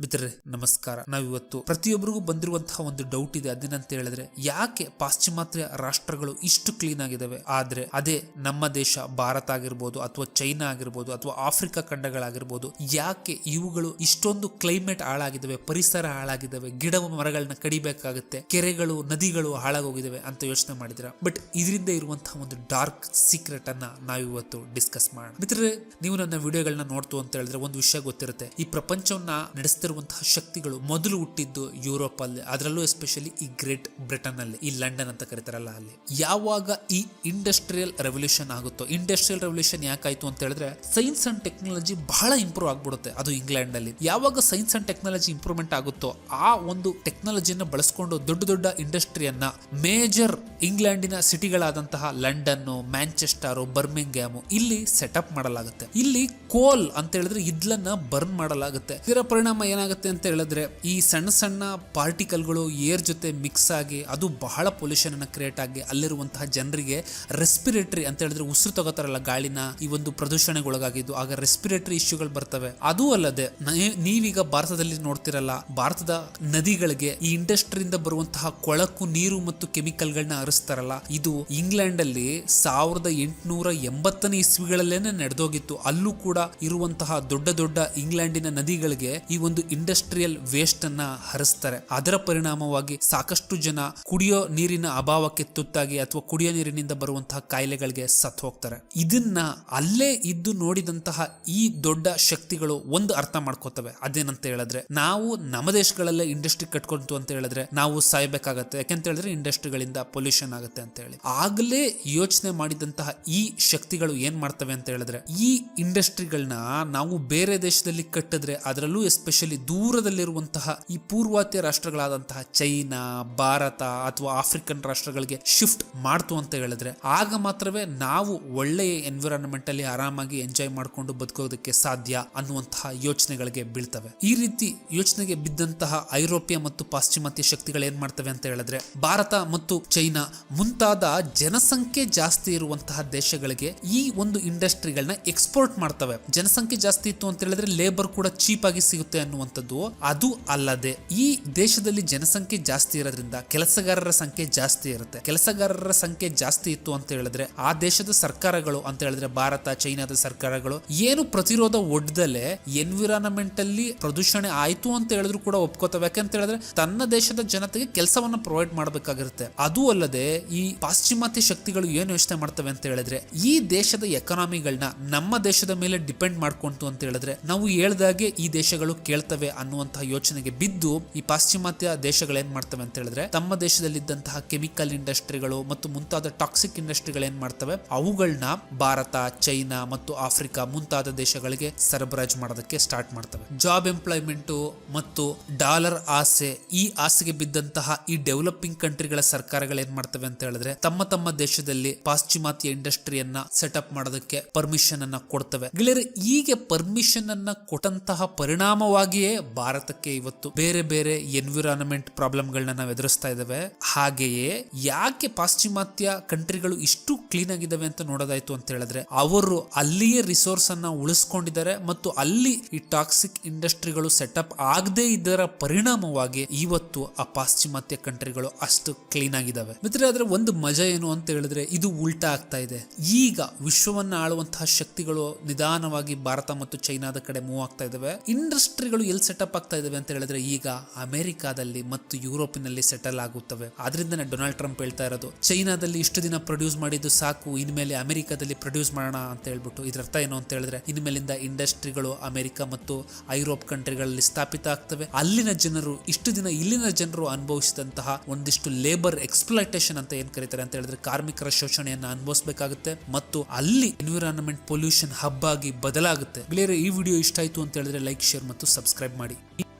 ಮಿತ್ರರೇ ನಮಸ್ಕಾರ. ನಾವಿವತ್ತು ಪ್ರತಿಯೊಬ್ಬರಿಗೂ ಬಂದಿರುವಂತಹ ಒಂದು ಡೌಟ್ ಇದೆ. ಅದೇನಂತ ಹೇಳಿದ್ರೆ, ಯಾಕೆ ಪಾಶ್ಚಿಮಾತ್ಯ ರಾಷ್ಟ್ರಗಳು ಇಷ್ಟು ಕ್ಲೀನ್ ಆಗಿದಾವೆ, ಆದ್ರೆ ಅದೇ ನಮ್ಮ ದೇಶ ಭಾರತ ಆಗಿರ್ಬೋದು ಅಥವಾ ಚೈನಾ ಆಗಿರ್ಬೋದು ಅಥವಾ ಆಫ್ರಿಕಾ ಖಂಡಗಳಾಗಿರ್ಬೋದು, ಯಾಕೆ ಇವುಗಳು ಇಷ್ಟೊಂದು ಕ್ಲೈಮೇಟ್ ಹಾಳಾಗಿದ್ದಾವೆ, ಪರಿಸರ ಹಾಳಾಗಿದ್ದಾವೆ, ಗಿಡ ಮರಗಳನ್ನ ಕಡಿಬೇಕಾಗುತ್ತೆ, ಕೆರೆಗಳು ನದಿಗಳು ಹಾಳಾಗೋಗಿದ್ದಾವೆ ಅಂತ ಯೋಚನೆ ಮಾಡಿದಿರಾ? ಬಟ್ ಇದರಿಂದ ಇರುವಂತಹ ಒಂದು ಡಾರ್ಕ್ ಸೀಕ್ರೆಟ್ ಅನ್ನ ನಾವಿವತ್ತು ಡಿಸ್ಕಸ್ ಮಾಡೋಣ. ಮಿತ್ರರೇ, ನೀವು ನನ್ನ ವಿಡಿಯೋಗಳನ್ನ ನೋಡ್ತು ಅಂತ ಹೇಳಿದ್ರೆ ಒಂದು ವಿಷಯ ಗೊತ್ತಿರುತ್ತೆ. ಈ ಪ್ರಪಂಚವನ್ನ ನಡೆಸ್ತಿರುವಂತಹ ಶಕ್ತಿಗಳು ಮೊದಲು ಹುಟ್ಟಿದ್ದು ಯುರೋಪ್ ಅಲ್ಲಿ, ಅದರಲ್ಲೂ ಎಸ್ಪೆಷಲಿ ಈ ಗ್ರೇಟ್ ಬ್ರಿಟನ್ ಅಲ್ಲಿ, ಈ ಲಂಡನ್ ಅಂತ ಕರೀತಾರಲ್ಲ ಅಲ್ಲಿ. ಯಾವಾಗ ಈ ಇಂಡಸ್ಟ್ರಿಯಲ್ ರೆವಲ್ಯೂಷನ್ ಆಗುತ್ತೋ, ಇಂಡಸ್ಟ್ರಿಯಲ್ ರೆವಲ್ಯೂಷನ್ ಯಾಕಾಯ್ತು ಅಂತ ಹೇಳಿದ್ರೆ ಸೈನ್ಸ್ ಅಂಡ್ ಟೆಕ್ನಾಲಜಿ ಬಹಳ ಇಂಪ್ರೂವ್ ಆಗ್ಬಿಡುತ್ತೆ. ಅದು ಇಂಗ್ಲೆಂಡ್ ಅಲ್ಲಿ ಯಾವಾಗ ಸೈನ್ಸ್ ಅಂಡ್ ಟೆಕ್ನಾಲಜಿ ಇಂಪ್ರೂವ್ಮೆಂಟ್ ಆಗುತ್ತೋ, ಆ ಒಂದು ಟೆಕ್ನಾಲಜಿಯನ್ನು ಬಳಸ್ಕೊಂಡು ದೊಡ್ಡ ದೊಡ್ಡ ಇಂಡಸ್ಟ್ರಿಯನ್ನ ಮೇಜರ್ ಇಂಗ್ಲೆಂಡಿನ ಸಿಟಿಗಳಾದಂತಹ ಲಂಡನ್, ಮ್ಯಾಂಚೆಸ್ಟರ್, ಬರ್ಮಿಂಗ್ಹ್ಯಾಮ್ ಇಲ್ಲಿ ಸೆಟಪ್ ಮಾಡಲಾಗುತ್ತೆ. ಇಲ್ಲಿ ಕೋಲ್ ಅಂತ ಹೇಳಿದ್ರೆ ಇದ್ಲನ್ನ ಬರ್ನ್ ಮಾಡಲಾಗುತ್ತೆ. ಇದರ ಪರಿಣಾಮ ಏನಾಗುತ್ತೆ ಅಂತ ಹೇಳಿದ್ರೆ, ಈ ಸಣ್ಣ ಸಣ್ಣ ಪಾರ್ಟಿಕಲ್ಗಳು ಏರ್ ಜೊತೆ ಮಿಕ್ಸ್ ಆಗಿ ಅದು ಬಹಳ ಪೊಲ್ಯೂಷನ್ ಅನ್ನ ಕ್ರಿಯೇಟ್ ಆಗಿ ಅಲ್ಲಿರುವಂತಹ ಜನರಿಗೆ ರೆಸ್ಪಿರೇಟರಿ ಅಂತ ಹೇಳಿದ್ರೆ ಉಸಿರು ತಗೋತಾರಲ್ಲ ಗಾಳಿನ, ಈ ಒಂದು ಪ್ರದೂಷಣೆಗೊಳಗಾಗಿದ್ದು ಆಗ ರೆಸ್ಪಿರೇಟರಿ ಇಶ್ಯೂಗಳು ಬರ್ತವೆ. ಅದೂ ಅಲ್ಲದೆ ನೀವೀಗ ಭಾರತದಲ್ಲಿ ನೋಡ್ತಿರಲ್ಲ, ಭಾರತದ ನದಿಗಳಿಗೆ ಈ ಇಂಡಸ್ಟ್ರಿಯಿಂದ ಬರುವಂತಹ ಕೊಳಕು ನೀರು ಮತ್ತು ಕೆಮಿಕಲ್ಗಳನ್ನ ಹರಿಸ್ತಾರಲ್ಲ, ಇದು ಇಂಗ್ಲೆಂಡ್ ಅಲ್ಲಿ 1880ನೇ ಇಸ್ವಿಗಳಲ್ಲೇನೆ ನಡೆದೋಗಿತ್ತು. ಅಲ್ಲೂ ಕೂಡ ಇರುವಂತಹ ದೊಡ್ಡ ದೊಡ್ಡ ಇಂಗ್ಲೆಂಡಿನ ನದಿಗಳಿಗೆ ಈ ಒಂದು ಇಂಡಸ್ಟ್ರಿಯಲ್ ವೇಸ್ಟ್ ಅನ್ನ ಹರಿಸ್ತಾರೆ. ಅದರ ಪರಿಣಾಮವಾಗಿ ಸಾಕಷ್ಟು ಜನ ಕುಡಿಯೋ ನೀರಿನ ಅಭಾವಕ್ಕೆ ತುತ್ತಾಗಿ ಅಥವಾ ಕುಡಿಯೋ ನೀರಿನಿಂದ ಬರುವಂತಹ ಕಾಯಿಲೆಗಳಿಗೆ ಸತ್ತು ಹೋಗ್ತಾರೆ. ಇದನ್ನ ಅಲ್ಲೇ ಇದ್ದು ನೋಡಿದಂತಹ ಈ ದೊಡ್ಡ ಶಕ್ತಿಗಳು ಒಂದು ಅರ್ಥ ಮಾಡ್ಕೋತವೆ. ಅದೇನಂತ ಹೇಳಿದ್ರೆ, ನಾವು ನಮ್ಮ ದೇಶಗಳಲ್ಲೇ ಇಂಡಸ್ಟ್ರಿ ಕಟ್ಕೊಂತು ಅಂತ ಹೇಳಿದ್ರೆ ನಾವು ಸಾಯ್ಬೇಕಾಗತ್ತೆ, ಯಾಕೆಂತ ಹೇಳಿದ್ರೆ ಇಂಡಸ್ಟ್ರಿಗಳಿಂದ ಪೊಲ್ಯೂಷನ್ ಆಗುತ್ತೆ ಅಂತ ಹೇಳಿ. ಆಗಲೇ ಯೋಚನೆ ಮಾಡಿದಂತಹ ಈ ಶಕ್ತಿಗಳು ಏನ್ ಮಾಡ್ತವೆ ಅಂತ ಹೇಳಿದ್ರೆ, ಈ ಇಂಡಸ್ಟ್ರಿಗಳನ್ನ ನಾವು ಬೇರೆ ದೇಶದಲ್ಲಿ ಕಟ್ಟಿದ್ರೆ, ಅದರಲ್ಲೂ ಎಸ್ಪೆಷಲಿ ದೂರದಲ್ಲಿರುವಂತಹ ಈ ಪೂರ್ವಾತ್ಯ ರಾಷ್ಟ್ರಗಳಾದಂತಹ ಚೈನಾ, ಭಾರತ ಅಥವಾ ಆಫ್ರಿಕನ್ ರಾಷ್ಟ್ರಗಳಿಗೆ ಶಿಫ್ಟ್ ಮಾಡ್ತು ಅಂತ ಹೇಳಿದ್ರೆ, ಆಗ ಮಾತ್ರವೇ ನಾವು ಒಳ್ಳೆಯ ಎನ್ವಿರಾನ್ಮೆಂಟ್ ಅಲ್ಲಿ ಆರಾಮಾಗಿ ಎಂಜಾಯ್ ಮಾಡ್ಕೊಂಡು ಬದುಕೋದಕ್ಕೆ ಸಾಧ್ಯ ಅನ್ನುವಂತಹ ಯೋಚನೆಗಳಿಗೆ ಬೀಳ್ತವೆ. ಈ ರೀತಿ ಯೋಚನೆಗೆ ಬಿದ್ದಂತಹ ಐರೋಪ್ಯ ಮತ್ತು ಪಾಶ್ಚಿಮಾತ್ಯ ಶಕ್ತಿಗಳು ಏನ್ ಮಾಡ್ತವೆ ಅಂತ ಹೇಳಿದ್ರೆ, ಭಾರತ ಮತ್ತು ಚೈನಾ ಮುಂತಾದ ಜನಸಂಖ್ಯೆ ಜಾಸ್ತಿ ಇರುವಂತಹ ದೇಶಗಳಿಗೆ ಈ ಒಂದು ಇಂಡಸ್ಟ್ರಿಗಳನ್ನ ಎಕ್ಸ್ಪೋರ್ಟ್ ಮಾಡ್ತವೆ. ಜನಸಂಖ್ಯೆ ಜಾಸ್ತಿ ಇತ್ತು ಅಂತ ಹೇಳಿದ್ರೆ ಲೇಬರ್ ಕೂಡ ಚೀಪ್ ಆಗಿ ಸಿಗುತ್ತೆ ಅನ್ನುವಂಥದ್ದು. ಅದು ಅಲ್ಲದೆ ಈ ದೇಶದಲ್ಲಿ ಜನಸಂಖ್ಯೆ ಜಾಸ್ತಿ ಇರೋದ್ರಿಂದ ಕೆಲಸಗಾರರ ಸಂಖ್ಯೆ ಜಾಸ್ತಿ ಇರುತ್ತೆ. ಕೆಲಸಗಾರರ ಸಂಖ್ಯೆ ಜಾಸ್ತಿ ಇತ್ತು ಅಂತ ಹೇಳಿದ್ರೆ ಆ ದೇಶದ ಸರ್ಕಾರಗಳು ಅಂತ ಹೇಳಿದ್ರೆ ಭಾರತ, ಚೈನಾದ ಸರ್ಕಾರಗಳು ಏನು ಪ್ರತಿರೋಧ ಒಡ್ದಲೆ ಎನ್ವಿರಾನ್ಮೆಂಟ್ ಅಲ್ಲಿ ಪ್ರದೂಷಣೆ ಆಯ್ತು ಅಂತ ಹೇಳಿದ್ರು ಕೂಡ ಒಪ್ಕೋತವೆ. ಯಾಕಂತ ಹೇಳಿದ್ರೆ ತನ್ನ ದೇಶದ ಜನತೆಗೆ ಕೆಲಸವನ್ನ ಪ್ರೊವೈಡ್ ಮಾಡಬೇಕಾಗಿರುತ್ತೆ. ಅದು ಅಲ್ಲದೆ ಈ ಪಾಶ್ಚಿಮಾತ್ಯ ಶಕ್ತಿಗಳು ಏನು ಯೋಚನೆ ಮಾಡ್ತವೆ ಅಂತ ಹೇಳಿದ್ರೆ, ಈ ದೇಶದ ಎಕಾನಮಿಗಳನ್ನ ನಮ್ಮ ದೇಶದ ಮೇಲೆ ಡಿಪೆಂಡ್ ಮಾಡ್ಕೊಂತು ಅಂತ ಹೇಳಿದ್ರೆ ನಾವು ಹೇಳ್ದಾಗೆ ಈ ದೇಶಗಳು ಕೇಳ್ತವೆ ಅನ್ನುವಂತಹ ಯೋಚನೆಗೆ ಬಿದ್ದು ಈ ಪಾಶ್ಚಿಮಾತ್ಯ ದೇಶಗಳು ಏನ್ ಮಾಡ್ತವೆ ಅಂತ ಹೇಳಿದ್ರೆ, ತಮ್ಮ ದೇಶದಲ್ಲಿದ್ದಂತಹ ಕೆಮಿಕಲ್ ಇಂಡಸ್ಟ್ರಿಗಳು ಮತ್ತು ಮುಂತಾದ ಟಾಕ್ಸಿಕ್ ಇಂಡಸ್ಟ್ರಿಗಳು ಏನ್ ಮಾಡ್ತವೆ, ಅವುಗಳನ್ನ ಭಾರತ, ಚೈನಾ ಮತ್ತು ಆಫ್ರಿಕಾ ಮುಂತಾದ ದೇಶಗಳಿಗೆ ಸರಬರಾಜು ಮಾಡೋದಕ್ಕೆ ಸ್ಟಾರ್ಟ್ ಮಾಡ್ತವೆ. ಜಾಬ್ ಎಂಪ್ಲಾಯ್ಮೆಂಟ್ ಮತ್ತು ಡಾಲರ್ ಆಸೆ, ಈ ಆಸೆಗೆ ಬಿದ್ದಂತಹ ಈ ಡೆವಲಪಿಂಗ್ ಕಂಟ್ರಿಗಳ ಸರ್ಕಾರಗಳು ಏನ್ ಮಾಡ್ತವೆ ಅಂತ ಹೇಳಿದ್ರೆ, ತಮ್ಮ ತಮ್ಮ ದೇಶದಲ್ಲಿ ಪಾಶ್ಚಿಮಾತ್ಯ ಇಂಡಸ್ಟ್ರಿಯನ್ನ ಸೆಟಪ್ ಮಾಡೋದಕ್ಕೆ ಪರ್ಮಿಷನ್ ಅನ್ನ ಕೊಡ್ತವೆ. ಗೆಳೆಯರೆ, ಹೀಗೆ ಪರ್ಮಿಷನ್ ಅನ್ನ ಕೊಟ್ಟಂತಹ ಪರಿಣಾಮವಾಗಿಯೇ ಭಾರತಕ್ಕೆ ಇವತ್ತು ಬೇರೆ ಬೇರೆ ಎನ್ವಿರಾನ್ಮೆಂಟ್ ಪ್ರಾಬ್ಲಮ್ಗಳನ್ನ ನಾವು ಎದುರಿಸ್ತಾ ಇದ್ದೇವೆ. ಹಾಗೆಯೇ ಯಾಕೆ ಪಾಶ್ಚಿಮಾತ್ಯ ಕಂಟ್ರಿಗಳು ಇಷ್ಟು ಕ್ಲೀನ್ ಆಗಿದ್ದಾವೆ ಅಂತ ನೋಡೋದಾಯ್ತು ಅಂತ ಹೇಳಿದ್ರೆ, ಅವರು ಅಲ್ಲಿಯೇ ರಿಸೋರ್ಸ್ ಅನ್ನ ಉಳಿಸ್ಕೊಂಡಿದ್ದಾರೆ ಮತ್ತು ಅಲ್ಲಿ ಈ ಟಾಕ್ಸಿಕ್ ಇಂಡಸ್ಟ್ರಿಗಳು ಸೆಟಪ್ ಆಗದೆ ಇದರ ಪರಿಣಾಮವಾಗಿ ಇವತ್ತು ಆ ಪಾಶ್ಚಿಮಾತ್ಯ ಕಂಟ್ರಿಗಳು ಅಷ್ಟು ಕ್ಲೀನ್ ಆಗಿದ್ದಾವೆ. ಮಿತ್ರ, ಆದ್ರೆ ಒಂದು ಮಜಾ ಏನು ಅಂತ ಹೇಳಿದ್ರೆ, ಇದು ಉಲ್ಟಾ ಆಗ್ತಾ ಇದೆ. ಈಗ ವಿಶ್ವವನ್ನ ಆಳುವಂತಹ ಶಕ್ತಿಗಳು ನಿಧಾನವಾಗಿ ಭಾರತ ಮತ್ತು ಚೈನಾದ ಕಡೆ ಮೂವ್ ಆಗ್ತಾ ಇದಾವೆ. ಇಂಡಸ್ಟ್ರಿಗಳು ಎಲ್ಲಿ ಸೆಟಪ್ ಆಗ್ತಾ ಇದಾವೆ ಅಂತ ಹೇಳಿದ್ರೆ ಈಗ ಅಮೆರಿಕಾದಲ್ಲಿ ಮತ್ತು ಯುರೋಪಿನಲ್ಲಿ ಸೆಟಲ್ ಆಗುತ್ತವೆ. ಆದ್ರಿಂದನೇ ಡೊನಾಲ್ಡ್ ಟ್ರಂಪ್ ಹೇಳ್ತಾ ಇರೋದು, ಚೈನಾದಲ್ಲಿ ಇಷ್ಟು ದಿನ ಪ್ರೊಡ್ಯೂಸ್ ಮಾಡಿದ್ದು ಸಾಕು, ಇನ್ಮೇಲೆ ಅಮೆರಿಕಾದಲ್ಲಿ ಪ್ರೊಡ್ಯೂಸ್ ಮಾಡೋಣ ಅಂತ ಹೇಳ್ಬಿಟ್ಟು. ಇದ್ರ ಅರ್ಥ ಏನು ಅಂತ ಹೇಳಿದ್ರೆ, ಇನ್ಮೇಲಿಂದ ಇಂಡಸ್ಟ್ರಿಗಳು ಅಮೆರಿಕ ಮತ್ತು ಐರೋಪ್ ಕಂಟ್ರಿಗಳಲ್ಲಿ ಸ್ಥಾಪಿತ ಆಗ್ತವೆ. ಅಲ್ಲಿನ ಜನರು ಇಷ್ಟು ದಿನ ಇಲ್ಲಿನ ಜನರು ಅನುಭವಿಸಿದಂತಹ ಒಂದಿಷ್ಟು ಲೇಬರ್ ಎಕ್ಸ್ಪ್ಲಾಯ್ಟೇಷನ್ ಅಂತ ಏನ್ ಕರೀತಾರೆ ಅಂತ ಹೇಳಿದ್ರೆ ಕಾರ್ಮಿಕರ ಶೋಷಣೆಯನ್ನ ಅನುಭವಿಸಬೇಕಾಗುತ್ತೆ ಮತ್ತು ಅಲ್ಲಿ ಎನ್ವಿರಾನ್ಮೆಂಟ್ ಪೊಲ್ಯೂಷನ್ ಹಬ್ ಆಗಿ ಬದಲಾಗುತ್ತೆ. ಗೆಳೆಯರೇ, ಈ ವಿಡಿಯೋ ಇಷ್ಟ ಆಯ್ತು ಅಂತ ಹೇಳಿದ್ರೆ ಲೈಕ್, ಶೇರ್ ಮತ್ತು ಸಬ್ಸ್ಕ್ರೈಬ್ ಮಾಡಿ.